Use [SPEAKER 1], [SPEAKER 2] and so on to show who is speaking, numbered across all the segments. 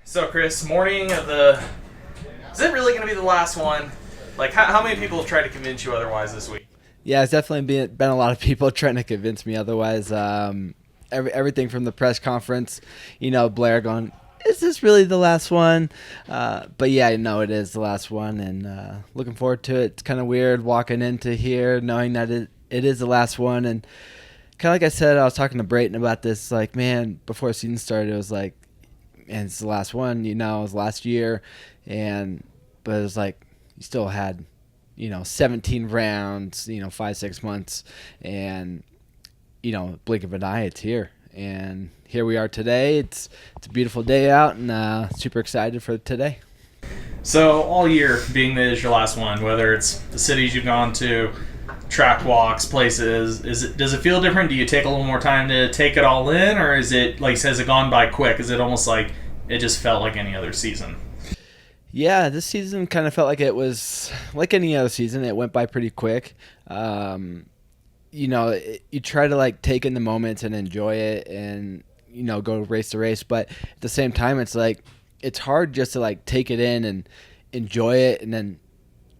[SPEAKER 1] So, Chris, morning of the. Is it really going to be the last one? Like, how many people have tried to convince you otherwise this week?
[SPEAKER 2] Yeah, it's definitely been a lot of people trying to convince me otherwise. Everything from the press conference, Blair going, "Is this really the last one?" But yeah, no, it is the last one, and looking forward to it. It's kind of weird walking into here knowing that it is the last one, and kind of like I said, I was talking to Brayton about this. Like, man, before the season started, it was like, and it's the last one. It was last year, but it was like you still had 17 rounds, 5, 6 months, and blink of an eye, it's here. And here we are today. It's a beautiful day out, and super excited for today.
[SPEAKER 1] So, all year, being that it's your last one, whether it's the cities you've gone to, track walks, places, does it feel different? Do you take a little more time to take it all in, or is it like has it gone by quick? Is it almost like it just felt like any other season?
[SPEAKER 2] Yeah, this season kind of felt like it was like any other season. It went by pretty quick. You try to like take in the moments and enjoy it, and go race to race. But at the same time, it's like it's hard just to like take it in and enjoy it, and then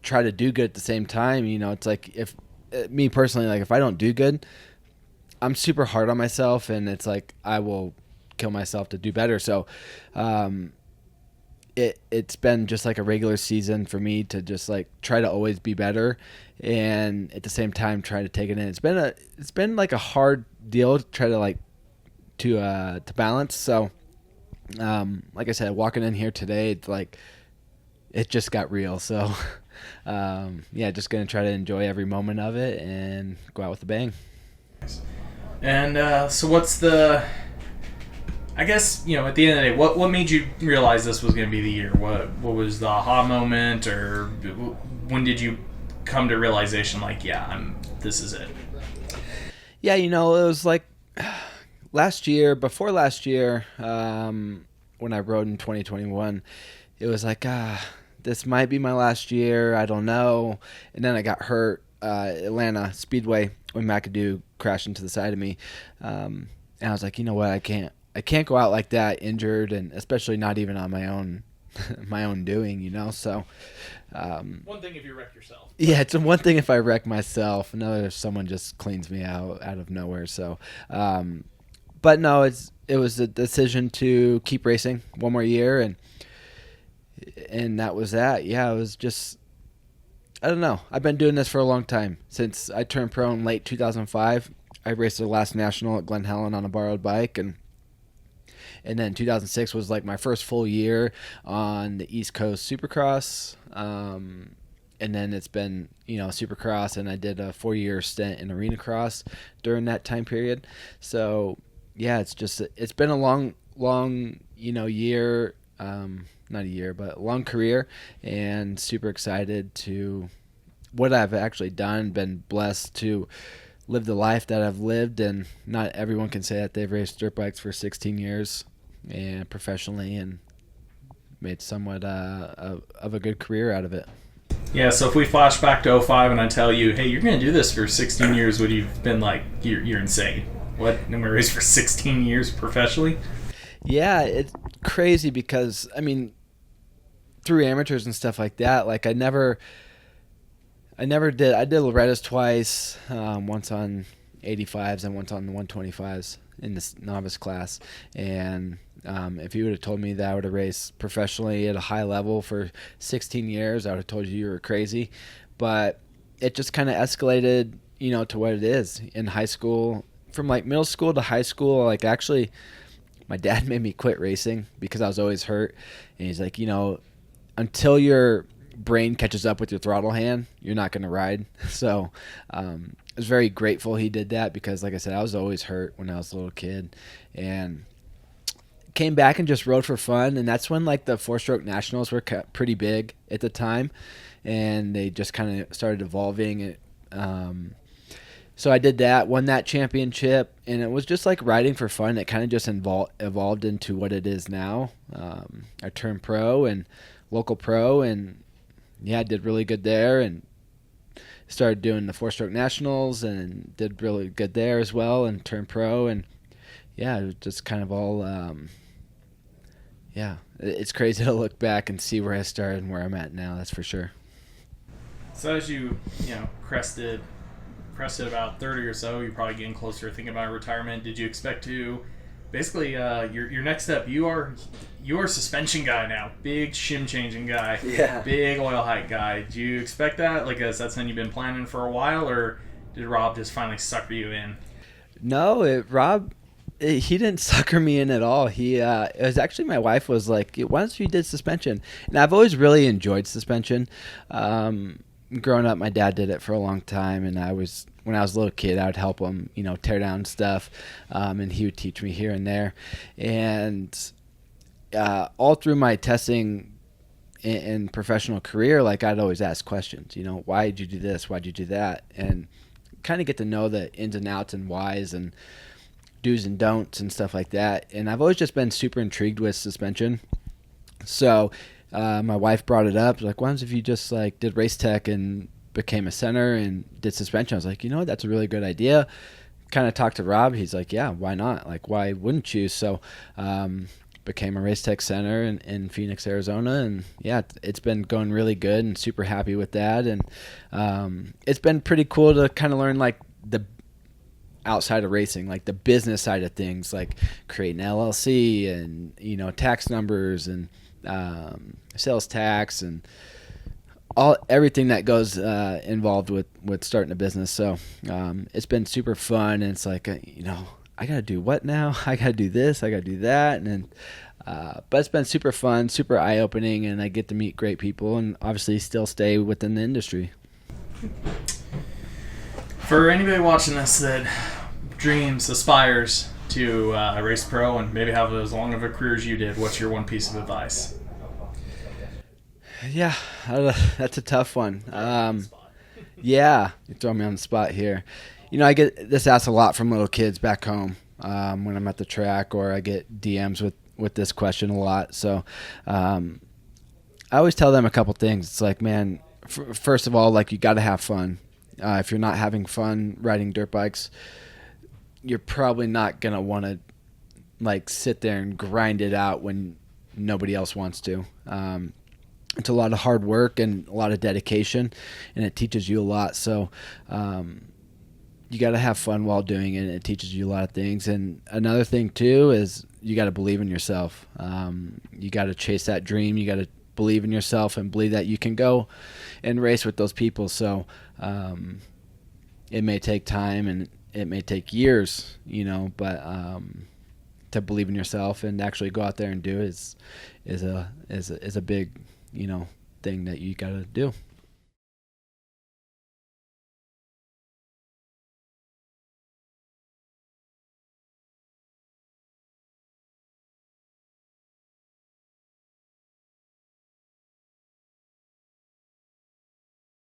[SPEAKER 2] try to do good at the same time. It's like if me personally, like if I don't do good, I'm super hard on myself, and it's like I will kill myself to do better. So. It's been just like a regular season for me to just like try to always be better, and at the same time try to take it in. It's been like a hard deal to try to like to balance. So like I said, walking in here today, it's like it just got real. So yeah, just gonna try to enjoy every moment of it and go out with a bang.
[SPEAKER 1] And so, what's the? I guess, at the end of the day, what made you realize this was going to be the year? What was the aha moment, or when did you come to realization like, yeah, this is it?
[SPEAKER 2] Yeah, it was like before last year, when I rode in 2021, it was like, this might be my last year. I don't know. And then I got hurt, Atlanta Speedway, when McAdoo crashed into the side of me. And I was like, you know what? I can't go out like that injured, and especially not even on my own my own doing, So
[SPEAKER 1] One thing if you wreck yourself.
[SPEAKER 2] Yeah, it's one thing if I wreck myself, another if someone just cleans me out of nowhere. So but no, it was a decision to keep racing one more year, and that was that. Yeah, it was just, I don't know. I've been doing this for a long time. Since I turned pro in late 2005, I raced the last national at Glen Helen on a borrowed bike, and then 2006 was like my first full year on the East Coast Supercross. And then it's been, Supercross, and I did a 4-year stint in Arena Cross during that time period. So, yeah, it's been a long, year, not a year, but a long career, and super excited to what I've actually done, been blessed to live the life that I've lived, and not everyone can say that they've raced dirt bikes for 16 years and professionally, and made somewhat of a good career out of it.
[SPEAKER 1] Yeah, so if we flash back to '05 and I tell you, hey, you're going to do this for 16 years, would you have been like, you're insane? What? I'm going to race for 16 years professionally?
[SPEAKER 2] Yeah, it's crazy because, through amateurs and stuff like that, like I never did. I did Loretta's twice, once on 85s and once on the 125s in this novice class. And if you would have told me that I would have raced professionally at a high level for 16 years, I would have told you were crazy. But it just kind of escalated, to what it is in high school. From like middle school to high school, like actually my dad made me quit racing because I was always hurt. And he's like, until your brain catches up with your throttle hand, you're not going to ride. So I was very grateful he did that because, like I said, I was always hurt when I was a little kid, and came back and just rode for fun. And that's when like the 4-stroke nationals were pretty big at the time, and they just kind of started evolving. So I did that, won that championship, and it was just like riding for fun. It kind of just evolved into what it is now. I turned pro and local pro, and yeah, I did really good there, and started doing the 4-stroke nationals and did really good there as well, and turned pro. And yeah, it was just kind of all yeah, it's crazy to look back and see where I started and where I'm at now. That's for sure.
[SPEAKER 1] So as you crested about 30 or so, you're probably getting closer to thinking about retirement. Did you expect to basically your next step? You're a suspension guy now, big shim changing guy,
[SPEAKER 2] Yeah.
[SPEAKER 1] big oil hike guy. Do you expect that? Like, is that something you've been planning for a while, or did Rob just finally sucker you in?
[SPEAKER 2] No, Rob, he didn't sucker me in at all. It was actually my wife was like, "Why don't you did suspension?" And I've always really enjoyed suspension. Growing up, my dad did it for a long time, and when I was a little kid, I would help him, tear down stuff, and he would teach me here and there. And all through my testing and professional career, like I'd always ask questions. Why did you do this? Why did you do that? And kind of get to know the ins and outs and whys and do's and don'ts and stuff like that. And I've always just been super intrigued with suspension. So my wife brought it up, like, why don't if you just like did race tech and became a center and did suspension? I was like, that's a really good idea. Kind of talked to Rob. He's like, yeah, why not? Like, why wouldn't you? So became a race tech center in Phoenix, Arizona. And yeah, it's been going really good and super happy with that. And it's been pretty cool to kind of learn like the outside of racing, like the business side of things, like creating LLC and, tax numbers and sales tax and everything that goes involved with starting a business. So it's been super fun, and it's like, I got to do what now? I got to do this, I got to do that. And then, but it's been super fun, super eye-opening, and I get to meet great people and obviously still stay within the industry.
[SPEAKER 1] For anybody watching this that aspires to race pro and maybe have as long of a career as you did, what's your one piece of advice?
[SPEAKER 2] Yeah, that's a tough one. Yeah, you throw me on the spot here. I get this asked a lot from little kids back home when I'm at the track, or I get DMs with this question a lot. So I always tell them a couple things. It's like, man, first of all, like, you got to have fun. If you're not having fun riding dirt bikes, you're probably not going to want to like sit there and grind it out when nobody else wants to. It's a lot of hard work and a lot of dedication, and it teaches you a lot. So you got to have fun while doing it. It teaches you a lot of things. And another thing too is you got to believe in yourself. You got to chase that dream. You got to believe in yourself and believe that you can go and race with those people. So it may take time and it may take years, but to believe in yourself and actually go out there and do it is a big, thing that you got to do.